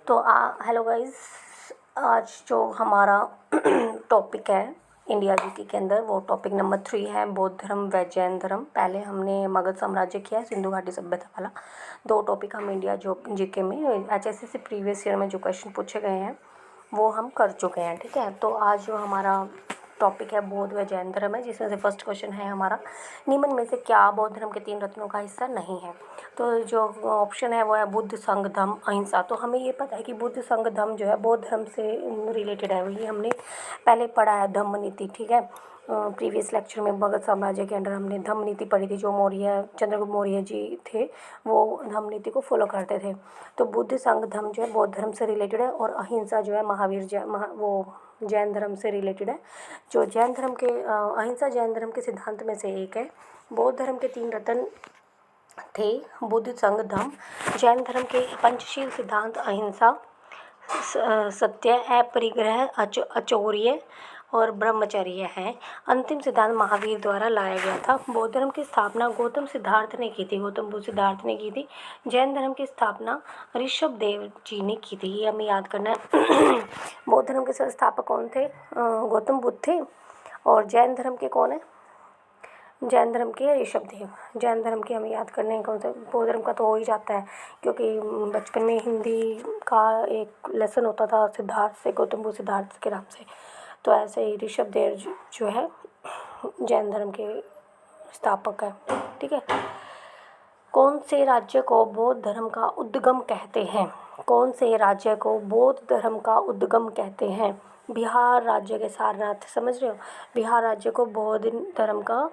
तो hello guys. आज जो हमारा टॉपिक है इंडिया जीके के अंदर, वो टॉपिक नंबर 3 है बौद्ध धर्म व जैन धर्म। पहले हमने मगध साम्राज्य किया है, सिंधु घाटी सभ्यता वाला। 2 टॉपिक हम इंडिया जो जीके में एचएससी से प्रीवियस ईयर में जो क्वेश्चन पूछे गए हैं वो हम कर चुके हैं। ठीक है, तो आज जो हमारा टॉपिक है बौद्ध व जैन धर्म है, जिसमें से फर्स्ट क्वेश्चन है हमारा, निम्न में से क्या बौद्ध धर्म के 3 रत्नों का हिस्सा नहीं है। तो जो ऑप्शन है वो है बुद्ध, संघ, धम्म, अहिंसा। तो हमें ये पता है कि बुद्ध, संघ, धम्म जो है बौद्ध धर्म से रिलेटेड है। ये हमने पहले पढ़ा है, धम्म नीति। ठीक है, प्रीवियस लेक्चर में मगध साम्राज्य के अंडर हमने धम्म नीति पढ़ी थी। जो मौर्य चंद्रगुप्त मौर्य जी थे वो धम्म नीति को फॉलो करते थे। तो बुद्ध, संघ, धम्म जो है बौद्ध धर्म से रिलेटेड है, और अहिंसा जो है महावीर वो जैन धर्म से रिलेटेड है। जो जैन धर्म के अहिंसा जैन धर्म के सिद्धांत में से एक है। बौद्ध धर्म के 3 रत्न थे, बुद्ध, संघ, धम्म। जैन धर्म के पंचशील सिद्धांत अहिंसा, सत्य, अपरिग्रह, अचौर्य और ब्रह्मचर्य है। अंतिम सिद्धांत महावीर द्वारा लाया गया था। बौद्ध धर्म की स्थापना गौतम सिद्धार्थ ने की थी, गौतम बुद्ध सिद्धार्थ ने की थी। जैन धर्म की स्थापना ऋषभ देव जी ने की थी, ये हमें याद करना है। बौद्ध धर्म के संस्थापक कौन थे? गौतम बुद्ध थे। और जैन धर्म के कौन है? जैन धर्म के ऋषभ देव। जैन धर्म के हमें याद करने हैं कौन सा? बौद्ध धर्म का तो हो ही जाता है, क्योंकि बचपन में हिंदी का एक लेसन होता था सिद्धार्थ से, गौतम बुद्ध सिद्धार्थ के नाम से। तो ऐसे ही ऋषभ देव जो है जैन धर्म के स्थापक है। ठीक है, कौन से राज्य को बौद्ध धर्म का उद्गम कहते हैं? कौन से राज्य को बौद्ध धर्म का उद्गम कहते हैं? बिहार राज्य के सारनाथ, समझ रहे हो? बिहार राज्य को बौद्ध धर्म का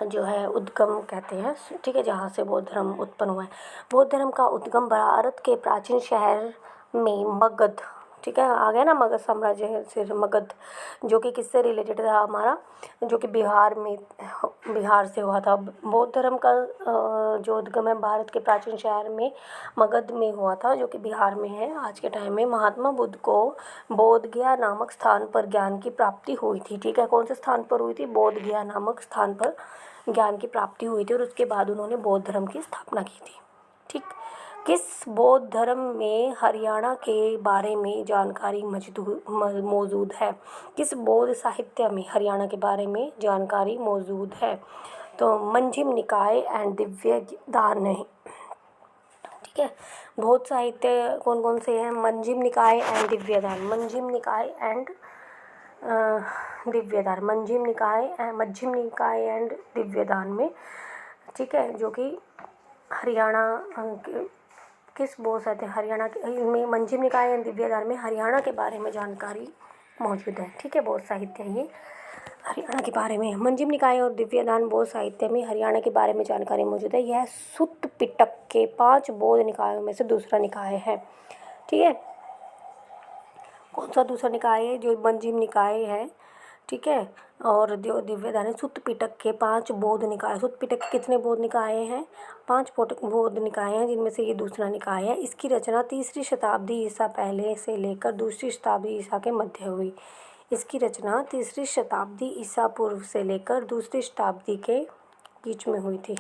जो है उद्गम कहते हैं। ठीक है, जहाँ से बौद्ध धर्म उत्पन्न हुआ है। बौद्ध धर्म का उद्गम भारत के प्राचीन शहर में मगध, ठीक है, आ गया ना, मगध साम्राज्य से मगध, जो कि किससे रिलेटेड था हमारा? जो कि बिहार से हुआ था। बौद्ध धर्म का जो उद्गम है भारत के प्राचीन शहर में मगध में हुआ था, जो कि बिहार में है आज के टाइम में। महात्मा बुद्ध को बोध गया नामक स्थान पर ज्ञान की प्राप्ति हुई थी। ठीक है, कौन से स्थान पर हुई थी? बोध गया नामक स्थान पर ज्ञान की प्राप्ति हुई थी, और उसके बाद उन्होंने बौद्ध धर्म की स्थापना की थी। ठीक, किस बौद्ध धर्म में हरियाणा के बारे में जानकारी मौजूद है? किस बौद्ध साहित्य में हरियाणा के बारे में जानकारी मौजूद है? तो मंजिम निकाय एंड दिव्य दान है। ठीक है, बौद्ध साहित्य कौन कौन से हैं? मंजिम निकाय एंड दिव्य दान, मंजिम निकाय एंड दिव्यदान, मध्यम निकाय एंड दिव्यदान में। ठीक है, जो कि हरियाणा किस बौद्ध साहित्य हरियाणा में मंजिम निकाय एंड दिव्यदान में हरियाणा के बारे में जानकारी मौजूद है। ठीक है, बौद्ध साहित्य ये हरियाणा के बारे में। मंजिम निकाय और दिव्यदान बौद्ध साहित्य में हरियाणा के बारे में जानकारी मौजूद है। यह सुत्त पिटक के 5 बौद्ध निकायों में से दूसरा निकाय है। ठीक है, कौन सा दूसरा निकाय है? जो मंजिम निकाय है। ठीक है, और दिव्यदान है। सुत्त पिटक के 5 बौद्ध निकाय। सुत्त पिटक के कितने बौद्ध निकाय हैं? 5 बौद्ध निकाय हैं, जिनमें से ये दूसरा निकाय है। इसकी रचना 3री शताब्दी ईसा पहले से लेकर 2री शताब्दी ईसा के मध्य हुई। इसकी रचना 3री शताब्दी ईसा पूर्व से लेकर 2री शताब्दी के बीच में हुई थी।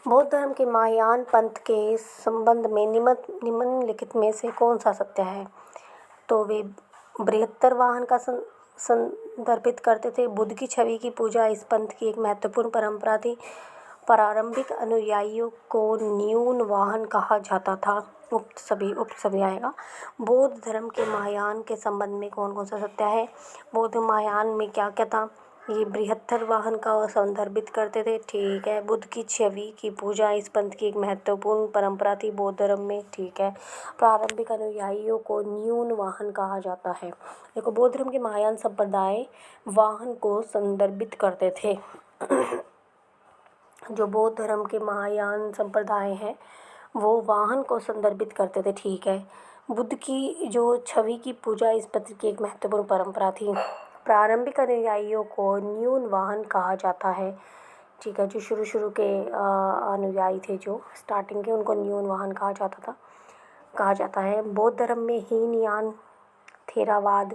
बौद्ध धर्म के महायान पंथ के संबंध में निम्नलिखित में से कौन सा सत्य है? तो वे बृहत्तर वाहन का संदर्भित करते थे। बुद्ध की छवि की पूजा इस पंथ की एक महत्वपूर्ण परंपरा थी। प्रारंभिक अनुयायियों को न्यून वाहन कहा जाता था। उक्त सभी आएगा। बौद्ध धर्म के महायान के संबंध में कौन कौन सा सत्य है? बौद्ध महायान में क्या क्या था? ये बृहत्तर वाहन का संदर्भित करते थे। ठीक है, बुद्ध की छवि की पूजा इस पंथ की एक महत्वपूर्ण परंपरा थी बौद्ध धर्म में। ठीक है, प्रारंभिक अनुयायियों को न्यून वाहन कहा जाता है। देखो, बौद्ध धर्म के महायान संप्रदाय वाहन को संदर्भित करते थे। जो बौद्ध धर्म के महायान संप्रदाय हैं वो वाहन को संदर्भित करते थे। ठीक है, बुद्ध की जो छवि की पूजा इस पंथ की एक महत्वपूर्ण परंपरा थी। प्रारंभिक अनुयायियों को न्यून वाहन कहा जाता है। ठीक है, जो शुरू के अनुयायी थे, जो स्टार्टिंग के, उनको न्यून वाहन कहा जाता है। बौद्ध धर्म में हीनयान, थेरावाद,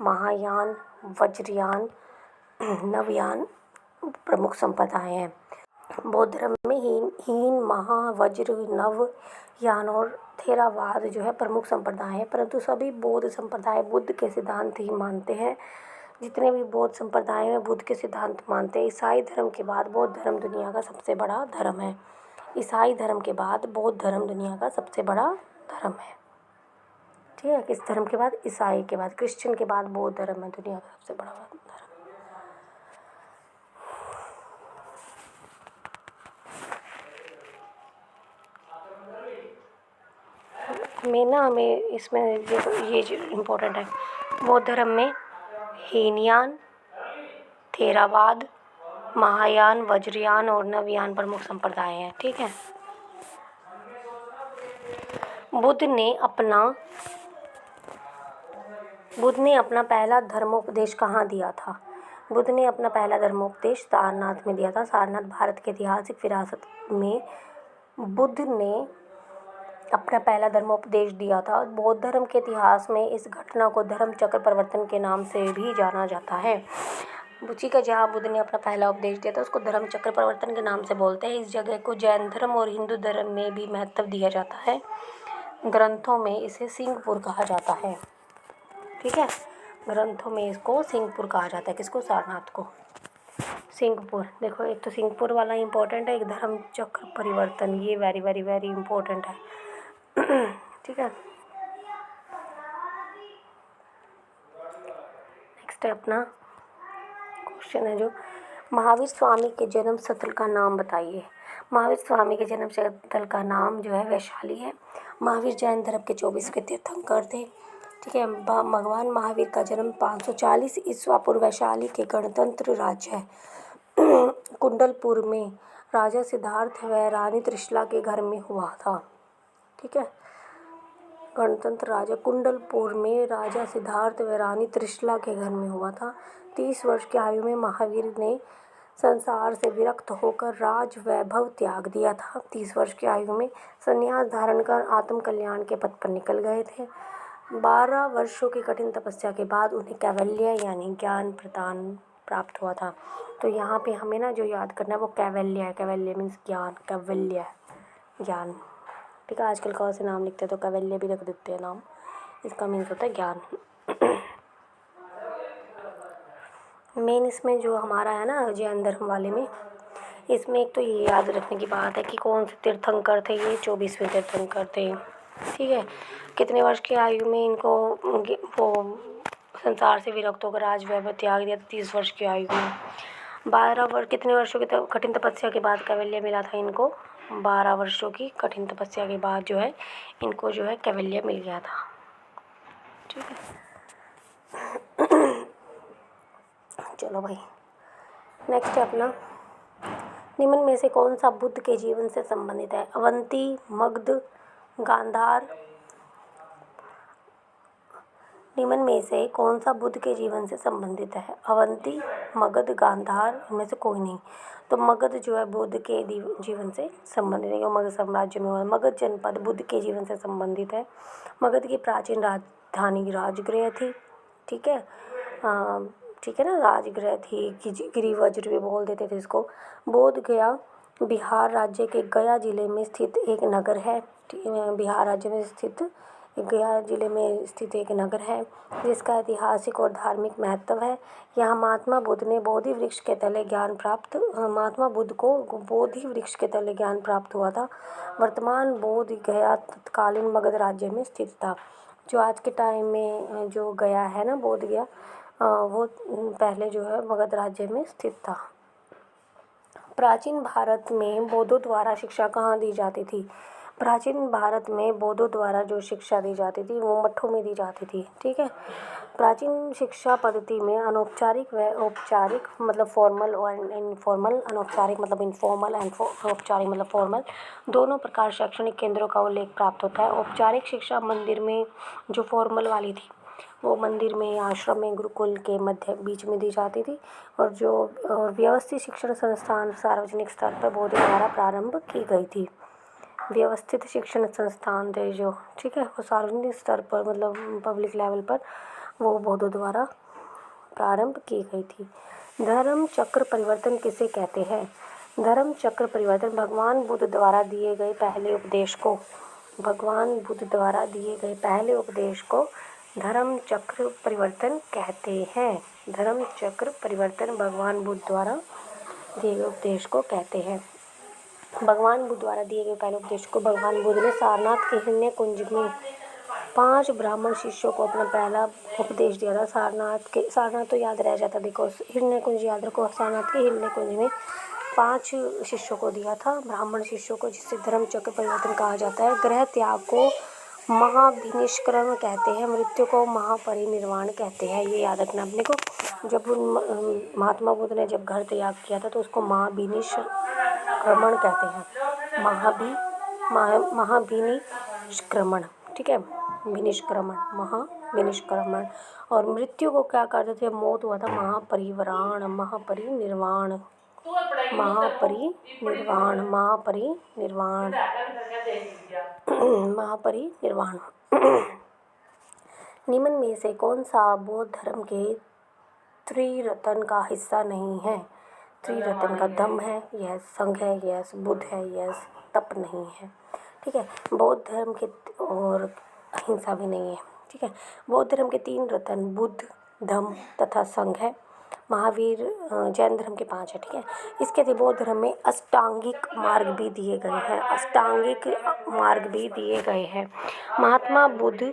महायान, वज्रयान, नवयान प्रमुख संप्रदाय हैं। बौद्ध धर्म में हीन, महा, वज्र, नव, यान और थेरावाद जो है प्रमुख संप्रदाय है, परंतु सभी बौद्ध संप्रदाय बुद्ध के सिद्धांत ही मानते हैं। जितने भी बौद्ध संप्रदाय में बुद्ध के सिद्धांत मानते हैं। ईसाई धर्म के बाद बौद्ध धर्म दुनिया का सबसे बड़ा धर्म है। ईसाई धर्म के बाद बौद्ध धर्म दुनिया का सबसे बड़ा धर्म है। ठीक है, किस धर्म के बाद? ईसाई के बाद, क्रिश्चियन के बाद बौद्ध धर्म है दुनिया का सबसे बड़ा धर्म। हमें इसमें ये जो इम्पोर्टेंट है, बौद्ध धर्म में हीनयान, थेरावाद, महायान, वज्रयान और नवयान प्रमुख संप्रदाय हैं। ठीक है। बुद्ध ने अपना पहला धर्मोपदेश कहाँ दिया था? बुद्ध ने अपना पहला धर्मोपदेश सारनाथ में दिया था। सारनाथ भारत के ऐतिहासिक विरासत में बुद्ध ने अपना पहला धर्मोपदेश दिया था। बौद्ध धर्म के इतिहास में इस घटना को धर्म चक्र परिवर्तन के नाम से भी जाना जाता है। बुद्धि का जहाँ बुद्ध ने अपना पहला उपदेश दिया था उसको धर्म चक्र परिवर्तन के नाम से बोलते हैं। इस जगह को जैन धर्म और हिंदू धर्म में भी महत्व दिया जाता है। ग्रंथों में इसे सिंहपुर कहा जाता है। ठीक है, ग्रंथों में इसको सिंहपुर कहा जाता है। किसको? सारनाथ को सिंहपुर। देखो, एक तो सिंहपुर वाला इम्पोर्टेंट है, एक धर्म चक्र परिवर्तन, ये वेरी वेरी वेरी इम्पोर्टेंट है। ठीक है, नेक्स्ट है अपना क्वेश्चन है जो महावीर स्वामी के जन्म स्थल का नाम बताइए। महावीर स्वामी के जन्म स्थल का नाम जो है वैशाली है। महावीर जैन धर्म के 24वें तीर्थंकर थे। ठीक है, भगवान महावीर का जन्म 540 ईस्वा पूर्व वैशाली के गणतंत्र राज्य है कुंडलपुर में राजा सिद्धार्थ व रानी त्रिशला के घर में हुआ था। ठीक है, गणतंत्र राज्य कुंडलपुर में राजा सिद्धार्थ व रानी त्रिशला के घर में हुआ था। 30 वर्ष की आयु में महावीर ने संसार से विरक्त होकर राज वैभव त्याग दिया था। 30 वर्ष की आयु में संन्यास धारण कर आत्म कल्याण के पथ पर निकल गए थे। 12 वर्षों की कठिन तपस्या के बाद उन्हें कैवल्य यानी ज्ञान प्रदान प्राप्त हुआ था। तो यहाँ पे हमें ना जो याद करना है वो कैवल्य है। कैवल्य मीन्स ज्ञान, कैवल्य ज्ञान। ठीक है, आजकल कौन से नाम लिखते हैं तो कैवल्य भी रख देते हैं नाम, इसका मीन्स होता है ज्ञान। मेन इसमें जो हमारा है ना जैन धर्म वाले में, इसमें एक तो ये याद रखने की बात है कि कौन से तीर्थंकर थे। ये 24वें तीर्थंकर थे। ठीक है, कितने वर्ष की आयु में इनको वो संसार से विरक्त होकर राज वैभव त्याग दिया? 30 वर्ष की आयु में। 12 वर्ष कितने वर्षों की कठिन तपस्या के बाद कैवल्य मिला था इनको? 12 वर्षों की कठिन तपस्या के बाद जो है इनको जो है कैवल्य मिल गया था। ठीक है, चलो भाई, नेक्स्ट है अपना निम्न में से कौन सा बुद्ध के जीवन से संबंधित है? अवंती, मगध, गांधार। निम्न में से कौन सा बुद्ध के जीवन से संबंधित है? अवंती, मगध, गांधार, इनमें से कोई नहीं। तो मगध जो है बुद्ध के जीवन से संबंधित है। मगध साम्राज्य में हुआ। मगध जनपद बुद्ध के जीवन से संबंधित है। मगध की प्राचीन राजधानी राजगृह थी। ठीक है, ठीक है ना, राजगृह थी। गिरिवज्र भी बोल देते थे इसको। बोध गया बिहार राज्य के गया जिले में स्थित एक नगर है। बिहार राज्य में स्थित गया जिले में स्थित एक नगर है जिसका ऐतिहासिक और धार्मिक महत्व है। यहाँ महात्मा बुद्ध को बोधि वृक्ष के तले ज्ञान प्राप्त हुआ था। वर्तमान बोध गया तत्कालीन मगध राज्य में स्थित था। जो आज के टाइम में जो गया है ना, बोध गया, वो पहले जो है मगध राज्य में स्थित था। प्राचीन भारत में बौद्धों द्वारा शिक्षा कहाँ दी जाती थी? प्राचीन भारत में बौद्धों द्वारा जो शिक्षा दी जाती थी वो मठों में दी जाती थी। ठीक है, प्राचीन शिक्षा पद्धति में अनौपचारिक व औपचारिक मतलब फॉर्मल और इनफॉर्मल, अनौपचारिक मतलब इनफॉर्मल एंड औपचारिक मतलब फॉर्मल, दोनों प्रकार शैक्षणिक केंद्रों का उल्लेख प्राप्त होता है। औपचारिक शिक्षा मंदिर में जो फॉर्मल वाली थी वो मंदिर में, आश्रम में, गुरुकुल के बीच में दी जाती थी। और जो व्यवस्थित शिक्षण संस्थान सार्वजनिक स्तर पर बौद्धों द्वारा प्रारंभ की गई थी। व्यवस्थित शिक्षण संस्थान थे जो, ठीक है, वो सार्वजनिक स्तर पर मतलब पब्लिक लेवल पर वो बौद्धों द्वारा प्रारंभ की गई थी। धर्म चक्र परिवर्तन किसे कहते हैं? धर्म चक्र परिवर्तन भगवान बुद्ध द्वारा दिए गए पहले उपदेश को भगवान बुद्ध द्वारा दिए गए पहले उपदेश को धर्म चक्र परिवर्तन कहते हैं। धर्म चक्र परिवर्तन भगवान बुद्ध द्वारा दिए गए उपदेश को कहते हैं। भगवान बुद्ध द्वारा दिए गए पहले उपदेश को भगवान बुद्ध ने सारनाथ के हिरण्य कुंज में 5 ब्राह्मण शिष्यों को अपना पहला उपदेश दिया था। सारनाथ तो याद रह जाता, देखो हिरण्य कुंज याद रखो। सारनाथ के हिरण्य कुंज में 5 शिष्यों को दिया था, ब्राह्मण शिष्यों को, जिससे धर्म चक्र परिवर्तन कहा जाता है। ग्रह त्याग को महाभिनिष्क्रमण कहते हैं, मृत्यु को महापरिनिर्वाण कहते हैं। ये याद रखना अपने को। जब महात्मा बुद्ध ने जब घर त्याग किया था तो उसको महाभिनिष्क्रमण कहते हैं। महाभिनिष्क्रमण, ठीक है, विनिष्क्रमण, महाविनिष्क्रमण। और मृत्यु को क्या कहते थे? मौत हुआ था महापरिनिर्वाण, महापरिनिर्वाण, महापरिनिर्वाण, महापरिनिर्वाण, महापरिनिर्वाण। निम्न में से कौन सा बौद्ध धर्म के त्रिरत्न का हिस्सा नहीं है? त्रिरत्न का दम है, यह संघ है, यह बुद्ध है, यह तप नहीं है। ठीक है, बौद्ध धर्म के और अहिंसा भी नहीं है। ठीक है, बौद्ध धर्म के 3 रत्न बुद्ध, धम्म तथा संघ है। महावीर जैन धर्म के 5 है। ठीक है, इसके लिए बौद्ध धर्म में अष्टांगिक मार्ग भी दिए गए हैं। अष्टांगिक मार्ग भी दिए गए हैं। महात्मा बुद्ध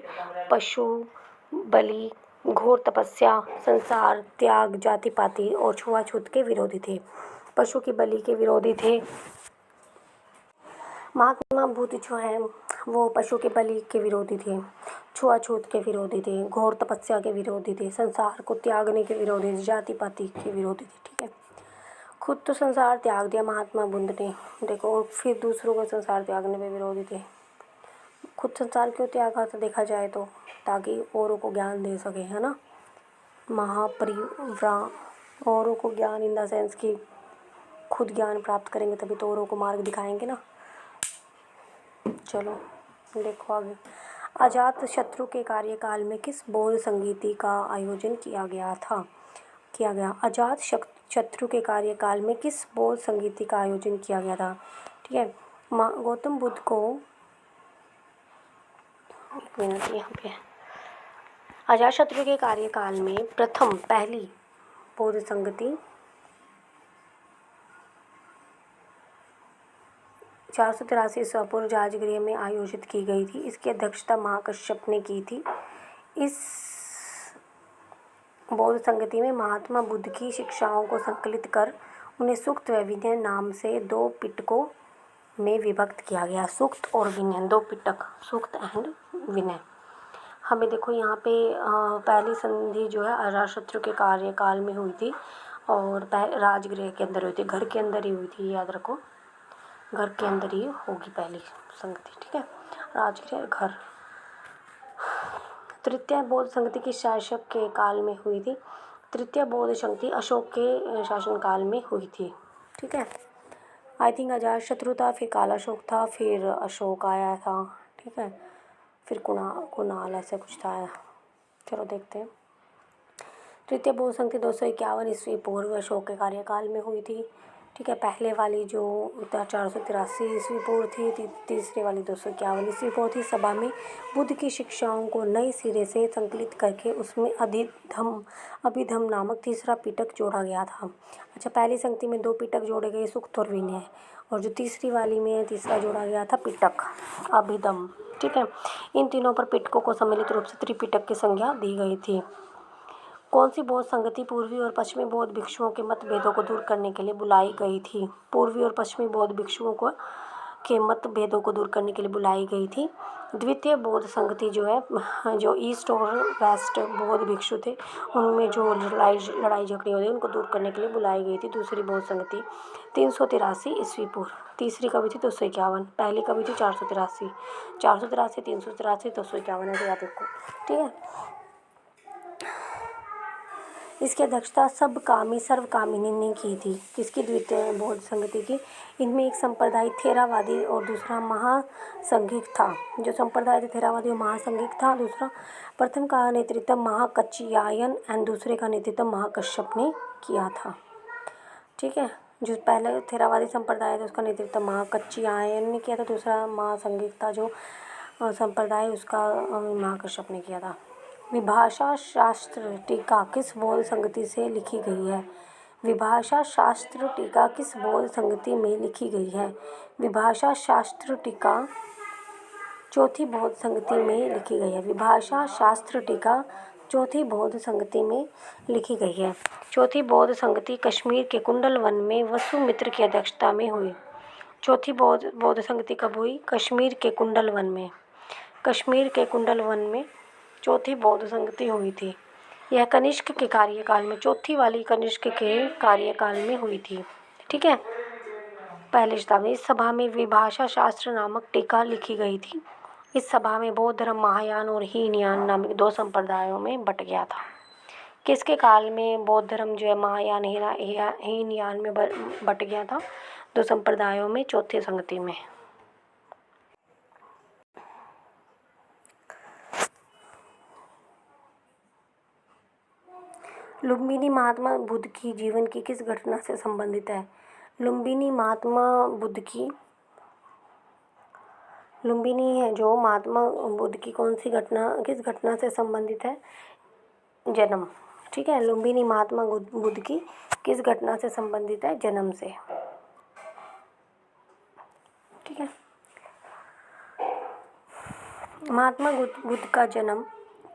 पशु बलि, घोर तपस्या, संसार त्याग, जाति पाति और छुआछूत के विरोधी थे। पशु की बलि के विरोधी थे। महात्मा बुद्ध जो है वो पशु के बलि के विरोधी थे, छुआछूत के विरोधी थे, घोर तपस्या के विरोधी थे, संसार को त्यागने के विरोधी थे, जाति पाति के विरोधी थे। ठीक है, खुद तो संसार त्याग दिया महात्मा बुद्ध ने, देखो, और फिर दूसरों को संसार त्यागने में विरोधी थे। खुद संसार क्यों त्यागा था देखा जाए तो? ताकि औरों को ज्ञान दे सके, है ना। महापरिव्राण, औरों को ज्ञान इन द सेंस कि खुद ज्ञान प्राप्त करेंगे तभी तो औरों को मार्ग दिखाएंगे ना। चलो देखो आगे। अजात शत्रु के कार्यकाल में किस बौद्ध संगीति का आयोजन किया गया? अजात शत्रु के कार्यकाल में किस बौद्ध संगीति का आयोजन किया गया था? ठीक है, गौतम बुद्ध को, एक मिनट यहाँ पे, अजातशत्रु के कार्यकाल में पहली बौद्ध संगति 483 ईस्वी पूर्व राजगृह में आयोजित की गई थी। इसकी अध्यक्षता महाकश्यप ने की थी। इस बौद्ध संगति में महात्मा बुद्ध की शिक्षाओं को संकलित कर उन्हें सूक्त व विनय नाम से 2 पिटकों में विभक्त किया गया। सूक्त और विनय, 2 पिटक, सूक्त एंड विनय। हमें देखो यहाँ पे पहली संधि जो है अजातशत्रु के कार्यकाल में हुई थी और राजगृह के अंदर हुई थी, घर के अंदर ही हुई थी, याद रखो, घर के अंदर ही होगी पहली संगति। ठीक है, राजगृह, घर। तृतीय बौद्ध संगति किस शासक के काल में हुई थी? तृतीय बौद्ध संगति अशोक के शासनकाल में हुई थी। ठीक है, आई थिंक अजातशत्रु था, फिर कालाशोक था, फिर अशोक आया था। ठीक है, फिर कुणाल ऐसा कुछ था। चलो देखते हैं। तृतीय बौद्ध संगति 251 ईस्वी पूर्व अशोक के कार्यकाल में हुई थी। ठीक है, पहले वाली जो 483 ईस्वी पूर्व थी, तीसरी वाली 251 ईस्वी पूर्व थी। सभा में बुद्ध की शिक्षाओं को नए सिरे से संकलित करके उसमें अभिधम्म नामक तीसरा पिटक जोड़ा गया था। अच्छा, पहली संगति में 2 पिटक जोड़े गए, सूक्त और विनय, और जो तीसरी वाली में तीसरा जोड़ा गया था पिटक, अभिधम्म। ठीक है, इन तीनों पर पिटकों को सम्मिलित रूप से त्रिपिटक की संज्ञा दी गई थी। कौन सी बौद्ध संगति पूर्वी और पश्चिमी बौद्ध भिक्षुओं के मतभेदों को दूर करने के लिए बुलाई गई थी? पूर्वी और पश्चिमी बौद्ध भिक्षुओं के मतभेदों को दूर करने के लिए बुलाई गई थी। द्वितीय बौद्ध संगति जो है, जो ईस्ट और वेस्ट बौद्ध भिक्षु थे उनमें जो लड़ाई झगड़ी होती है उनको दूर करने के लिए बुलाई गई थी। दूसरी बौद्ध संगति 383 ईस्वी पूर्व। तीसरी कभी थी 251, पहली कभी थी 483, 383, 251 ऐसे याद रखो। ठीक है, इसकी अध्यक्षता सर्वकामिनी ने की थी। किसकी? द्वितीय बौद्ध संगति की। इनमें एक संप्रदाय थेरावादी और दूसरा महासंघिक था। जो संप्रदाय थेरावादी और महासंघिक था, दूसरा, प्रथम का नेतृत्व महाकच्छयायन एंड दूसरे का नेतृत्व महाकश्यप ने किया था। ठीक है, जो पहले थेरावादी संप्रदाय था उसका नेतृत्व माँ कच्ची आयन ने किया था। दूसरा माँ संगीता जो संप्रदाय उसका माँ कश्यप ने किया था। विभाषा शास्त्र टीका किस बौद्ध संगति से लिखी गई है? विभाषा शास्त्र टीका किस बौद्ध संगति में लिखी गई है? विभाषा शास्त्र टीका चौथी बौद्ध संगति में लिखी गई है। विभाषा शास्त्र टीका चौथी बौद्ध संगति में लिखी गई है। चौथी बौद्ध संगति कश्मीर के कुंडल वन में वसुमित्र की अध्यक्षता में हुई। चौथी बौद्ध संगति कब हुई? कश्मीर के कुंडल वन में। कश्मीर के कुंडल वन में चौथी बौद्ध संगति हुई थी। यह कनिष्क के कार्यकाल में, चौथी वाली कनिष्क के कार्यकाल में हुई थी। ठीक है, पहली शताब्दी। इस सभा में विभाषा शास्त्र नामक टीका लिखी गई थी। इस सभा में बौद्ध धर्म महायान और हीनयान नामक दो संप्रदायों में बट गया था। किसके काल में बौद्ध धर्म जो है महायान हीनयान में बट गया था? दो संप्रदायों में, चौथी संगति में। लुम्बिनी महात्मा बुद्ध की जीवन की किस घटना से संबंधित है? लुम्बिनी महात्मा बुद्ध की, लुम्बिनी है जो महात्मा बुद्ध की कौन सी घटना, किस घटना से संबंधित है? जन्म। ठीक है, लुम्बिनी महात्मा बुद्ध की किस घटना से संबंधित है? जन्म से। ठीक है, महात्मा बुद्ध का जन्म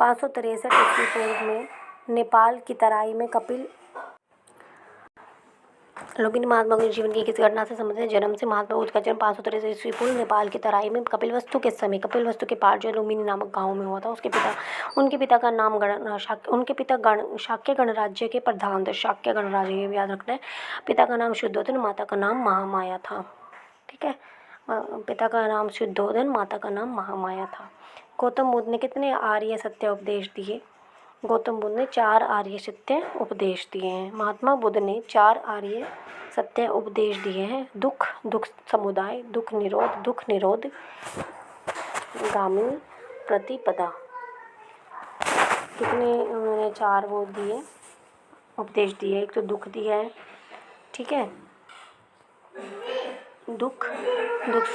563 ईस्वी पूर्व में नेपाल की तराई में कपिल। लुम्बिनी महात्मा बुद्ध जीवन की किस घटना से संबंधित है? जन्म से। महात्मा बुद्ध का जन्म 563 ईस्वी पूर्व नेपाल की तराई में कपिलवस्तु के समय, कपिलवस्तु के पार जो लुम्बिनी नामक गांव में हुआ था। उनके पिता का नाम शाक्य गणराज्य के प्रधान थे। शाक्य गणराज्य, ये भी याद रखना है। पिता का नाम शुद्धोधन, माता का नाम महामाया था। ठीक है, पिता का नाम शुद्धोधन, माता का नाम महामाया था। गौतम बुद्ध ने कितने आर्य सत्य उपदेश दिए? गौतम बुद्ध ने 4 आर्य सत्य उपदेश दिए हैं। महात्मा बुद्ध ने 4 आर्य सत्य उपदेश दिए हैं। दुख समुदाय, दुख निरोध गामिनी प्रतिपदा। कितने उन्होंने 4 वो दिए, उपदेश दिए? एक तो दुख दिया है, ठीक है, दुख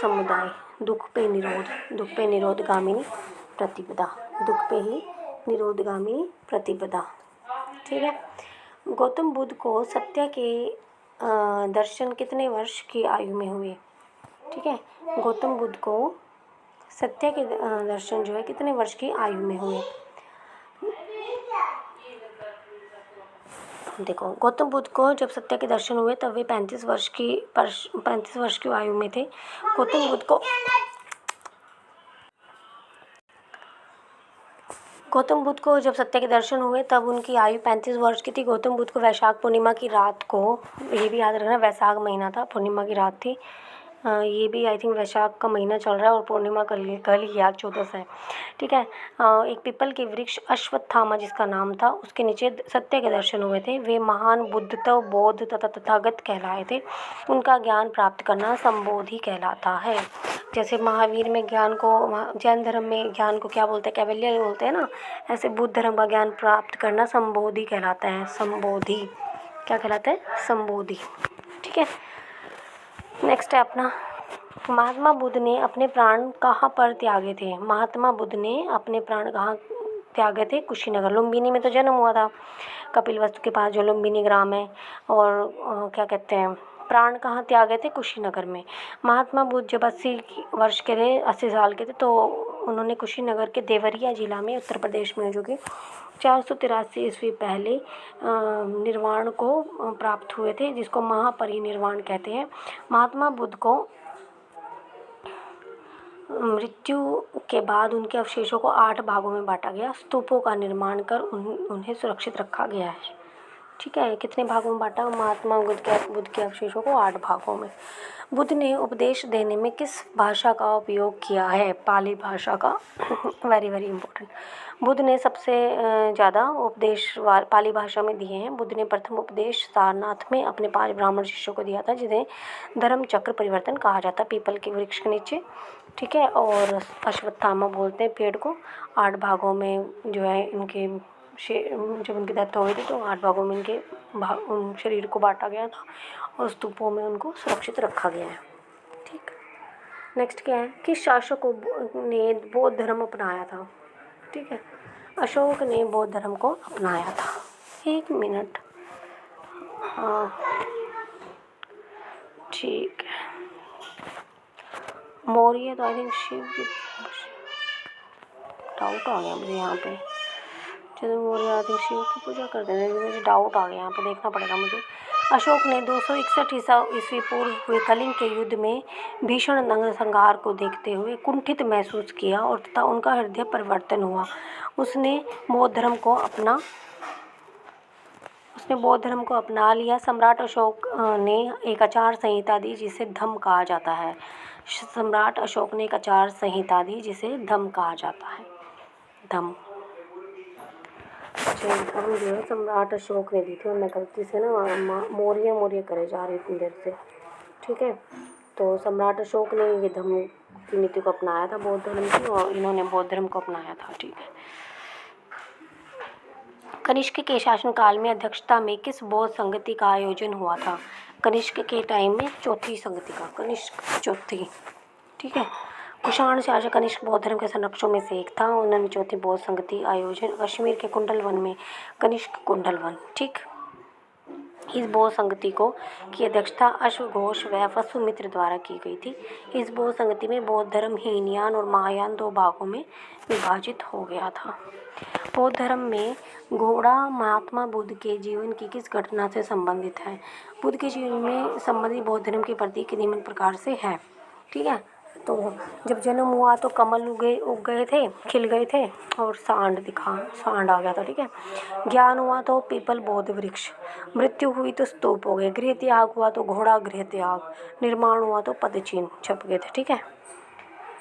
समुदाय, दुख पे निरोध गामिनी प्रतिपदा, दुख पे ही निरोधगामी प्रतिपदा। ठीक है, गौतम बुद्ध को सत्य के दर्शन कितने वर्ष की आयु में हुए? ठीक है, गौतम बुद्ध को सत्य के दर्शन जो है कितने वर्ष की आयु में हुए? देखो, गौतम बुद्ध को जब सत्य के दर्शन हुए तब वे 35 वर्ष की आयु में थे। गौतम बुद्ध को जब सत्य के दर्शन हुए तब उनकी आयु 35 वर्ष की थी। गौतम बुद्ध को वैशाख पूर्णिमा की रात को, ये भी याद रखना, वैशाख महीना था, पूर्णिमा की रात थी। ये भी आई थिंक वैशाख का महीना चल रहा है और पूर्णिमा कल ही याद 14 है। ठीक है, एक पीपल के वृक्ष अश्वत्थामा जिसका नाम था, उसके नीचे सत्य के दर्शन हुए थे। वे महान बुद्धत्व, बौद्ध तथा तथागत कहलाए थे। उनका ज्ञान प्राप्त करना संबोधि कहलाता है। जैसे महावीर में ज्ञान को, जैन धर्म में ज्ञान को क्या बोलते हैं? कैवल्य बोलते हैं ना। ऐसे बुद्ध धर्म का ज्ञान प्राप्त करना संबोधि कहलाता है। संबोधि क्या कहलाता है? संबोधि। ठीक है, नेक्स्ट है अपना, महात्मा बुद्ध ने अपने प्राण कहाँ पर त्यागे थे? महात्मा बुद्ध ने अपने प्राण कहाँ त्यागे थे? कुशीनगर। लुम्बिनी में तो जन्म हुआ था, कपिलवस्तु के पास जो लुम्बिनी ग्राम है। और क्या कहते हैं, प्राण कहाँ त्यागे थे? कुशीनगर में। महात्मा बुद्ध जब 80 वर्ष के थे, 80 साल के थे, तो उन्होंने कुशीनगर के देवरिया जिला में, उत्तर प्रदेश में, जो कि 483 ईस्वी पहले निर्वाण को प्राप्त हुए थे, जिसको महापरिनिर्वाण कहते हैं। महात्मा बुद्ध को मृत्यु के बाद उनके अवशेषों को 8 भागों में बांटा गया। स्तूपों का निर्माण कर उन्हें सुरक्षित रखा गया है। ठीक है, कितने भागों में बांटा? महात्मा बुद्ध के अवशेषों को 8 भागों में। बुद्ध ने उपदेश देने में किस भाषा का उपयोग किया है? पाली भाषा का। Very very important. बुद्ध ने सबसे ज़्यादा उपदेश पाली भाषा में दिए हैं। बुद्ध ने प्रथम उपदेश सारनाथ में अपने 5 ब्राह्मण शिष्यों को दिया था, जिन्हें धर्म चक्र परिवर्तन कहा जाता है, पीपल के वृक्ष के नीचे। ठीक है, और अश्वत्थामा बोलते हैं पेड़ को। 8 भागों में जो है इनके जब उनकी डेथ हो गई थी तो 8 भागों में इनके शरीर को बांटा गया था और स्तूपों में उनको सुरक्षित रखा गया है। ठीक। नेक्स्ट क्या है, किस शासक ने बौद्ध धर्म अपनाया था? ठीक है, अशोक ने बौद्ध धर्म को अपनाया था। 1 मिनट। हाँ ठीक है। मौर्य तो आई थिंक शिव की, डाउट आ गया मुझे यहाँ पे। चलो मौर्य आई थिंक शिव की पूजा करते थे, मुझे डाउट आ गया यहाँ पे, देखना पड़ेगा मुझे। अशोक ने 261 ईस्वी पूर्व हुए कलिंग के युद्ध में भीषण नरसंहार को देखते हुए कुंठित महसूस किया और तथा उनका हृदय परिवर्तन हुआ। उसने बौद्ध धर्म को अपना लिया। सम्राट अशोक ने एक आचार संहिता दी जिसे धम्म कहा जाता है। सम्राट अशोक ने एक आचार संहिता दी जिसे धम्म कहा जाता है। धम्म धम्म जो है सम्राट अशोक ने दी थी और मैं गलती से ना मौर्य करे जा रही थी इधर से। ठीक है, तो सम्राट अशोक ने ये धम्म की नीति को अपनाया था बौद्ध धर्म की, और इन्होंने बौद्ध धर्म को अपनाया था। ठीक है। कनिष्क के शासनकाल में अध्यक्षता में किस बौद्ध संगति का आयोजन हुआ था? कनिष्क के टाइम में चौथी संगति का, कनिष्क चौथी। ठीक है। कुषाण शासक कनिष्क बौद्ध धर्म के संरक्षकों में से एक था। उन्होंने चौथी बौद्ध संगति आयोजन कश्मीर के कुंडल वन में, कनिष्क कुंडल वन। ठीक। इस बौद्ध संगति की अध्यक्षता अश्वघोष व वसुमित्र द्वारा की गई थी। इस बौद्ध संगति में बौद्ध धर्म हीनयान और महायान 2 भागों में विभाजित हो गया था। बौद्ध धर्म में घोड़ा महात्मा बुद्ध के जीवन की किस घटना से संबंधित है? बुद्ध के जीवन में संबंधित बौद्ध धर्म के प्रतीक निम्न प्रकार से है। ठीक है, तो जब जन्म हुआ तो कमल उग गए थे, खिल गए थे और सांड आ गया था। ठीक है। ज्ञान हुआ तो पीपल बोध वृक्ष, मृत्यु हुई तो स्तूप हो गए, गृह त्याग हुआ तो घोड़ा गृह त्याग, निर्माण हुआ तो पदचिन्ह छप गए थे। ठीक है।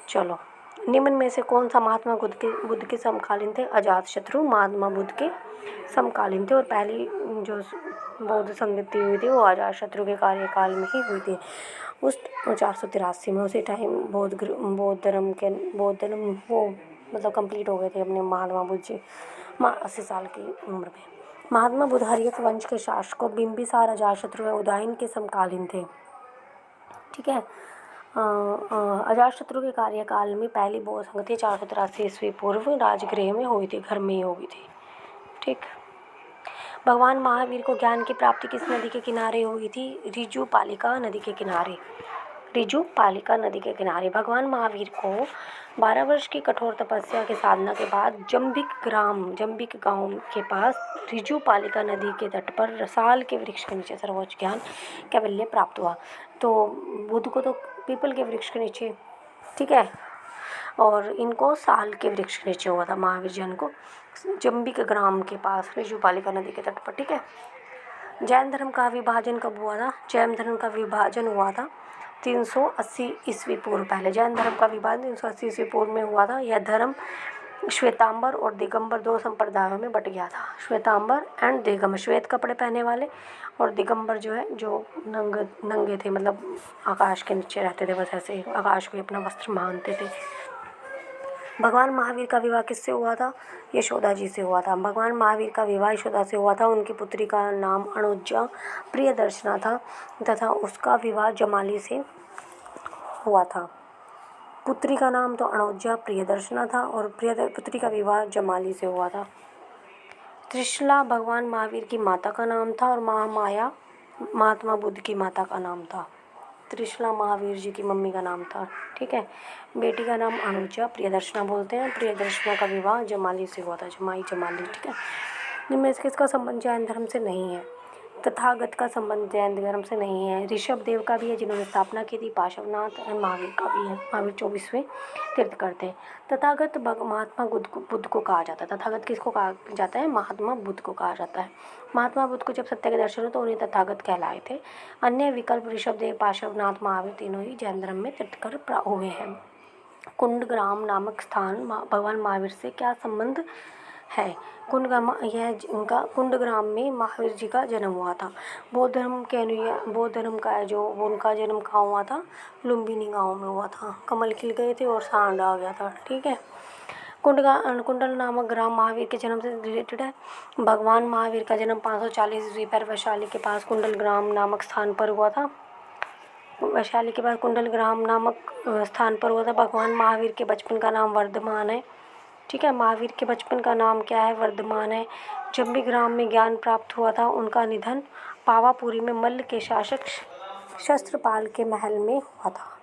चलो, निम्न में से कौन सा महात्मा बुद्ध के समकालीन थे? अजातशत्रु महात्मा बुद्ध के समकालीन थे और पहली जो बौद्ध संगति हुई थी वो अजातशत्रु के कार्यकाल में ही हुई थी, उस 483 में। उसी टाइम बौद्ध धर्म वो मतलब कंप्लीट हो गए थे अपने महात्मा बुद्ध जी 80 साल की उम्र में। महात्मा बुद्ध हर्यक वंश के शासकों बिंबिसार, अजातशत्रु व उदयन के समकालीन थे। ठीक है। अजातशत्रु के कार्यकाल में पहली बौद्ध संगति 483 ईस्वी पूर्व राजगृह में हुई थी, घर में ही हुई थी। ठीक। भगवान महावीर को ज्ञान की प्राप्ति किस नदी के किनारे हुई थी? ऋजु पालिका नदी के किनारे। ऋजु पालिका नदी के किनारे भगवान महावीर को 12 वर्ष की कठोर तपस्या की साधना के बाद जंबिक गांव के पास ऋजु पालिका नदी के तट पर साल के वृक्ष के नीचे सर्वोच्च ज्ञान कैवल्य प्राप्त हुआ। तो बुद्ध को तो पीपल के वृक्ष के नीचे, ठीक है, और इनको साल के वृक्ष के नीचे हुआ था महावीर जैन को, जंबिक ग्राम के पास ऋजु पालिका नदी के तट पर। ठीक है। जैन धर्म का विभाजन कब हुआ था? जैन धर्म का विभाजन हुआ था 380 ईस्वी पूर्व। पहले जैन धर्म का विभाजन 380 ईस्वी पूर्व में हुआ था। यह धर्म श्वेतांबर और दिगंबर 2 संप्रदायों में बट गया था। श्वेतांबर एंड दिगंबर, श्वेत कपड़े पहने वाले, और दिगंबर जो है जो नंगे थे, मतलब आकाश के नीचे रहते थे, बस ऐसे आकाश को अपना वस्त्र मानते थे। भगवान महावीर का विवाह किससे हुआ था? यशोदा जी से हुआ था। भगवान महावीर का विवाह यशोदा से हुआ था। उनकी पुत्री का नाम अनुजा प्रियदर्शना था तथा उसका विवाह जमाली से हुआ था। पुत्री का नाम तो अनुजा प्रियदर्शना था और पुत्री का विवाह जमाली से हुआ था। त्रिशला भगवान महावीर की माता का नाम था और महामाया महात्मा बुद्ध की माता का नाम था। त्रिशला महावीर जी की मम्मी का नाम था। ठीक है। बेटी का नाम अनुजा प्रियदर्शना बोलते हैं। प्रियदर्शना का विवाह जमाली से हुआ था, जमाली। ठीक है। इनमें से किसका संबंध जैन धर्म से नहीं है? तथागत का संबंध जैन धर्म से नहीं है। ऋषभ देव का भी है जिन्होंने स्थापना की थी। पार्श्वनाथ और महावीर का भी है। महावीर 24वें तीर्थंकर थे। तथागत महात्मा बुद्ध को कहा जाता है। तथागत किसको कहा जाता है? महात्मा बुद्ध को कहा जाता है। महात्मा बुद्ध को जब सत्य के दर्शन हो तो उन्हें तथागत कहलाए थे। अन्य विकल्प ऋषभ देव, पार्श्वनाथ, महावीर तीनों ही जैन धर्म में तीर्थंकर हुए हैं। कुंडग्राम नामक स्थान भगवान महावीर से क्या संबंध है? कुंडग्राम में महावीर जी का जन्म हुआ था। बौद्ध धर्म का जो उनका जन्म कहाँ हुआ था? लुम्बिनी गांव में हुआ था। कमल खिल गए थे और सांड आ गया था। ठीक है। कुंडल नामक ग्राम महावीर के जन्म से रिलेटेड है। भगवान महावीर का जन्म 540 ईस्वी पर वैशाली के पास कुंडल ग्राम नामक स्थान पर हुआ था। वैशाली के पास कुंडल ग्राम नामक स्थान पर हुआ था। भगवान महावीर के बचपन का नाम वर्धमान है। ठीक है, महावीर के बचपन का नाम क्या है? वर्धमान है। जब भी ग्राम में ज्ञान प्राप्त हुआ था, उनका निधन पावापुरी में मल्ल के शासक शस्त्रपाल के महल में हुआ था।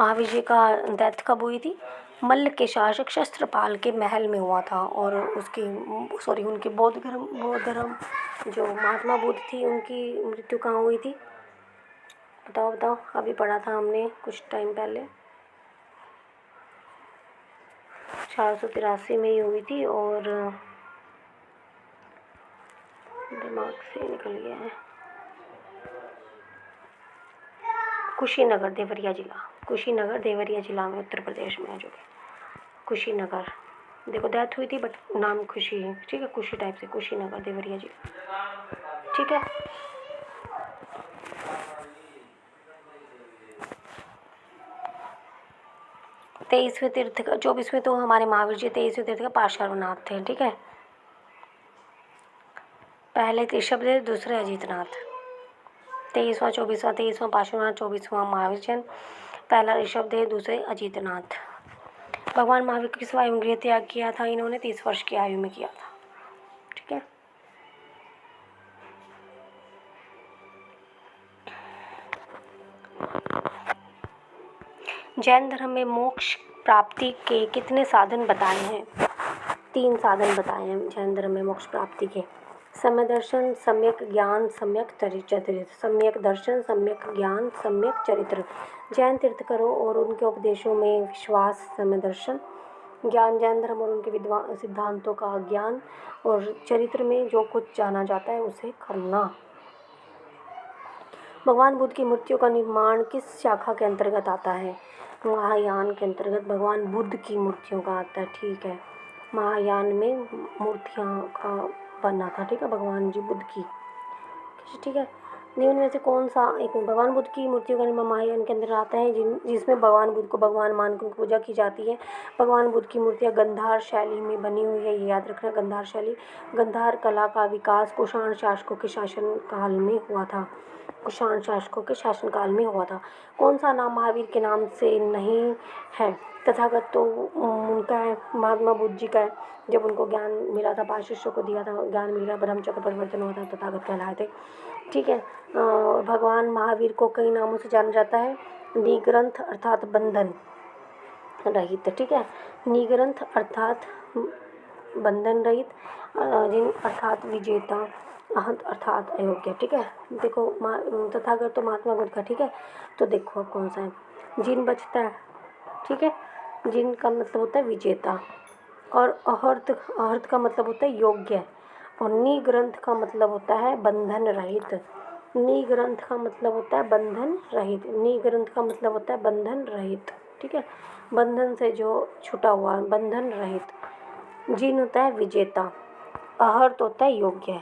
महावीर जी का डेथ कब हुई थी? मल्ल के शासक शस्त्रपाल के महल में हुआ था। और उनकी बौद्ध धर्म जो महात्मा बुद्ध थी, उनकी मृत्यु कहाँ हुई थी? बताओ। अभी पढ़ा था हमने कुछ टाइम पहले, 483 में ही हुई थी और दिमाग से निकल गया है। कुशीनगर देवरिया जिला में उत्तर प्रदेश में है जो कुशीनगर। देखो डेथ हुई थी बट नाम खुशी है। ठीक है, कुशी टाइप से कुशीनगर देवरिया जिला। ठीक है, तेईसवें तीर्थ का 24वें तो हमारे महावीर जी 23वें तीर्थ का पार्श्वनाथ थे। ठीक है, पहले ऋषभदेव, दूसरे अजीतनाथ। 23वां 24वां 23वां पार्श्वनाथ, 24वां महावीर जैन। पहला ऋषभदेव, दूसरे अजीतनाथ। भगवान महावीर को किस आयु में गृह त्याग किया था? इन्होंने 30 वर्ष की आयु में किया था। ठीक है, जैन धर्म में मोक्ष प्राप्ति के कितने साधन बताए हैं? 3 साधन बताए हैं जैन धर्म में मोक्ष प्राप्ति के। सम्यक दर्शन, सम्यक ज्ञान, सम्यक चरित्र। सम्यक दर्शन, सम्यक ज्ञान, सम्यक चरित्र। जैन तीर्थंकरों और उनके उपदेशों में विश्वास, सम्यक दर्शन। ज्ञान, जैन धर्म और उनके विद्वान सिद्धांतों का ज्ञान। और चरित्र में जो कुछ जाना जाता है उसे करना। भगवान बुद्ध की मूर्तियों का निर्माण किस शाखा के अंतर्गत आता है? महायान के अंतर्गत भगवान बुद्ध की मूर्तियों का आता है। ठीक है, महायान में मूर्तियाँ का बना था। ठीक है, भगवान जी बुद्ध की। ठीक है, निम्न में से कौन सा एक भगवान बुद्ध की मूर्तियों का निर्माण महायान के अंदर आता है जिसमें भगवान बुद्ध को भगवान मानकर पूजा की जाती है? भगवान बुद्ध की मूर्तियाँ गंधार शैली में बनी हुई है, ये याद रखना। गंधार शैली, गंधार कला का विकास कुषाण शासकों के शासनकाल में हुआ था। कौन सा नाम महावीर के नाम से नहीं है? तथागत तो उनका है, महात्मा बुद्ध जी का है। जब उनको ज्ञान मिला था, 5 शिष्यों को दिया था, ज्ञान मिला, ब्रह्मचर्य परिवर्तन हुआ था, तथागत कहलाए थे। ठीक है, भगवान महावीर को कई नामों से जाना जाता है। निग्रंथ अर्थात बंधन रहित। ठीक है, निग्रंथ अर्थात बंधन रहित, अर्थात विजेता, अहंत अर्थात अयोग्य। ठीक है, देखो तथागत तो महात्मा बुद्ध का। ठीक है, तो देखो अब कौन सा है? जिन बचता है। ठीक है, जिन का मतलब होता है विजेता और अहर्त का मतलब होता है योग्य और निग्रंथ का मतलब होता है बंधन रहित। निग्रंथ का मतलब होता है बंधन रहित। ठीक है, बंधन से जो छुटा हुआ, बंधन रहित। जिन होता है विजेता, अहर्त होता है योग्य।